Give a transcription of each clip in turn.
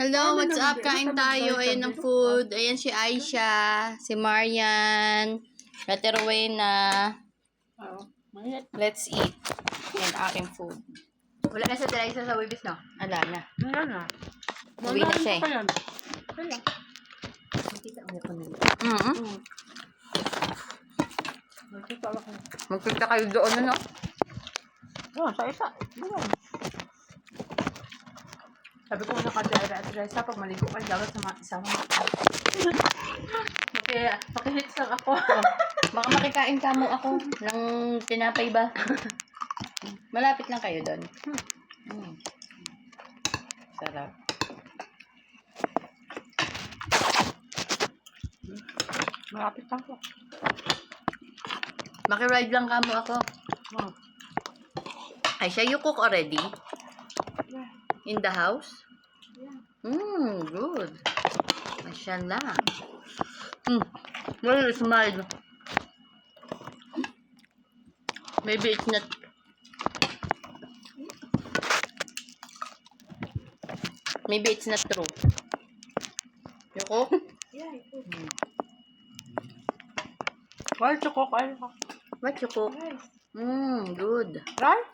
Hello, what's up? Kain tayo. Ayan ang food. Ayan si Aisha, si Marian, Ate Rowena. Let's eat. Ayan aking food. Wala na sa Teresa sa Wibis, no? Ala na. Wala na. Uwi na siya eh. Wala. Magkita kayo doon, ano? Oh, sa isa. Sabi ko muna kay Teresa, pag maligo ka, dapat sa mga isama. Pakihits lang ako. Baka makikain ka mo ako ng tinapay ba? Malapit lang kayo doon. Sarap. Malapit lang ko. Makiride lang ka mo ako. Aisha, you cook already? Yeah. In the house? Yeah. Good. Mashallah. Well, smile. Maybe it's not. Maybe it's not true. You cook? Yeah, I cook. Why you cook? What you cook? Rice. Good. Rice?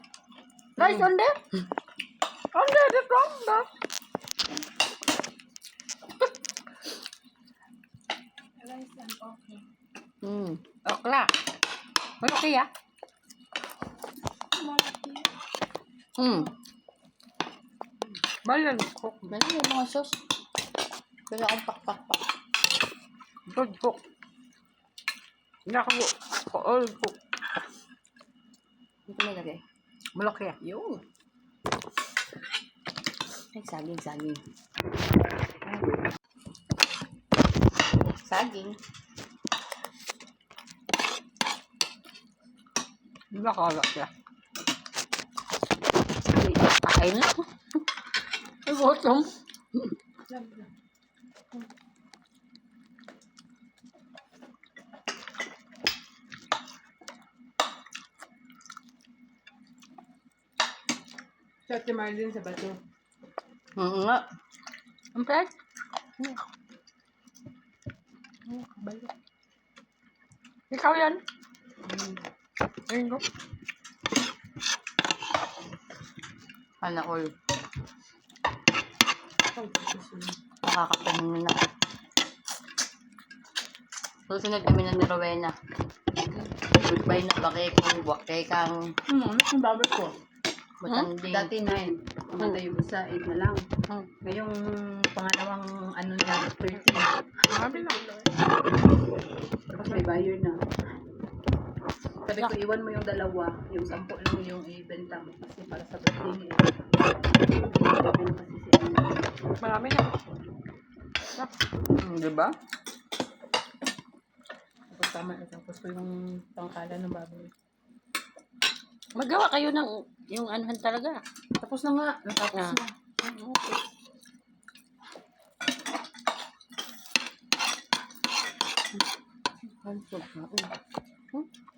Rice on there? On there, the from there. Rice and okra. Okra. Malaki ah. Balan cook. Meron yung mga sauce. Kaya akong pak. Good cook. All cook. Ito nilagay. Malaki ah. Yung. Ay, saging. Saging. Nakala siya. Kain lang. Ay, gutom. Sa si Marlene sa bato. Nga. Ang pet? Ikaw yan? Ayun ko. Sana all. Nakakapanin na. Susunod kami na ni Rowena. Goodbye na ba kay kang Ang babot ko. matanding. Dati 9. Pumunta yung isa, 8 na lang. Ngayong pangalawang ano niya, 13. Grabe lang. Tapos may buyer na. Sabi ko, iwan mo yung dalawa. Yung 10 lang yung ibenta mo. Kasi para sa birthday niya. Marami na. Diba? Tapos tama na. Tapos ko yung pangkala ng baboy. Magawa kayo ng yung anuhan talaga. Tapos na nga. Natapos na. Okay.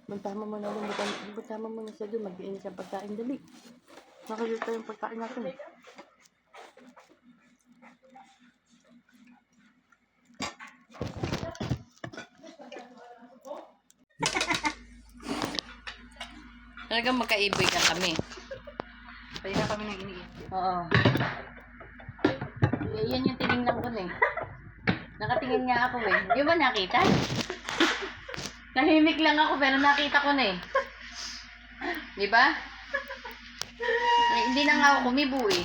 Bantama mo na lang. Bantama mo na siya doon. Mag-iinis ang pagkain. Dali. Nakalita yung pagkain natin. Talagang magkaiboy na kami. Kaya na kami nang iniisip. Oo. Yan yung tinignan ko na eh. Nakatingin nga ako eh. Di ba nakita? Nahimik lang ako pero nakita ko na eh. Di ba? Hindi na nga ako kumibo eh.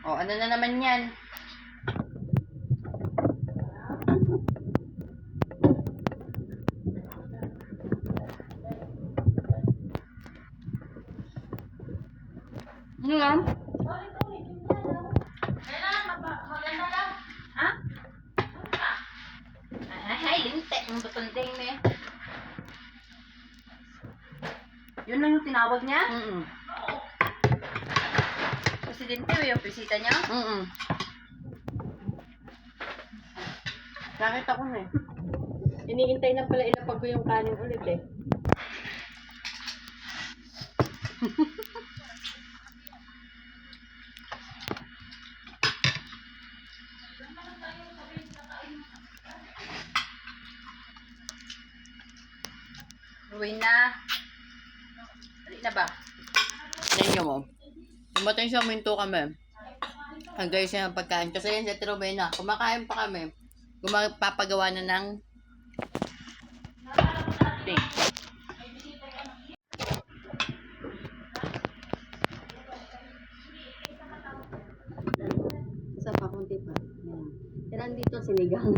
O, ano na naman yan? Ano yan? Ha? Ay, lintek. Ang batunding na eh. Yun lang yung tinawag niya? Presidente o yung bisita niya? Nakita ko na eh. Iniintay na pala ilapag ko yung kanin ulit eh. Uwi na. Dali na ba? Tingnan mo. Tumating sa minto kami. Ang guys siya ng pagkain. Kasi yan sa Trobena. Kumakain pa kami. Papagawa na ng steak. Isa pa, kunti pa. Yan. Pero andito sinigang.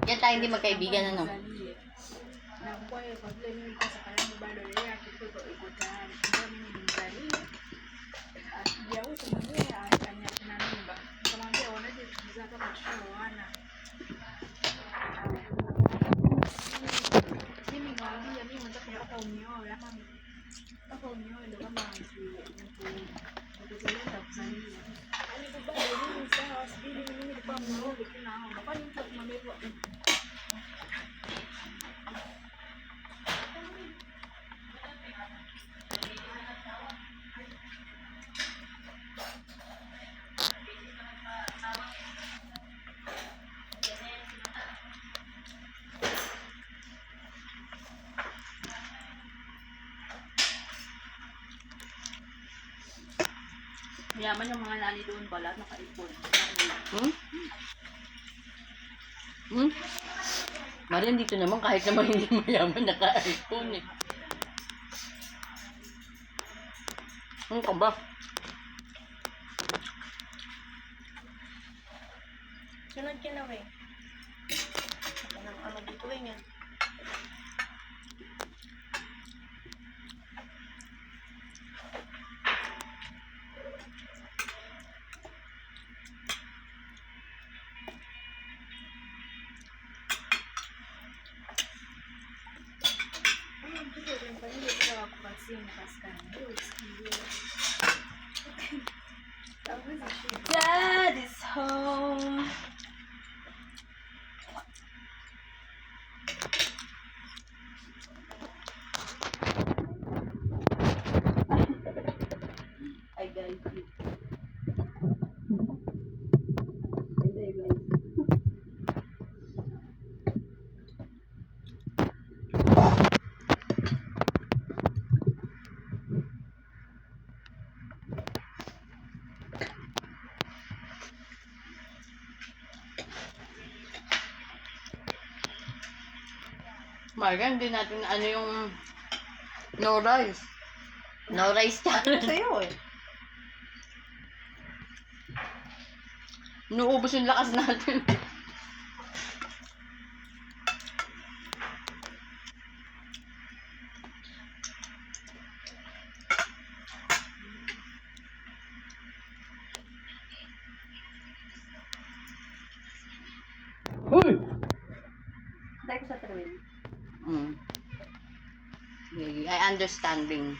Yan tayo hindi magkaibigan, ano? Yaman yung mga nani doon pala, naka-ipon. Hmm? Hmm? Marian, dito naman kahit naman hindi mayaman naka-iPhone eh. Ano ka ba? Sunod ka na, we. Ano ka mag-ituin yan? Dad is home. Hi guys. Hi guys. Marian, hindi natin ano yung no rice. No rice challenge. Sa'yo, eh. Nuubos yung lakas natin. Uy! Dahil ko sa trawin. Mm. I understanding.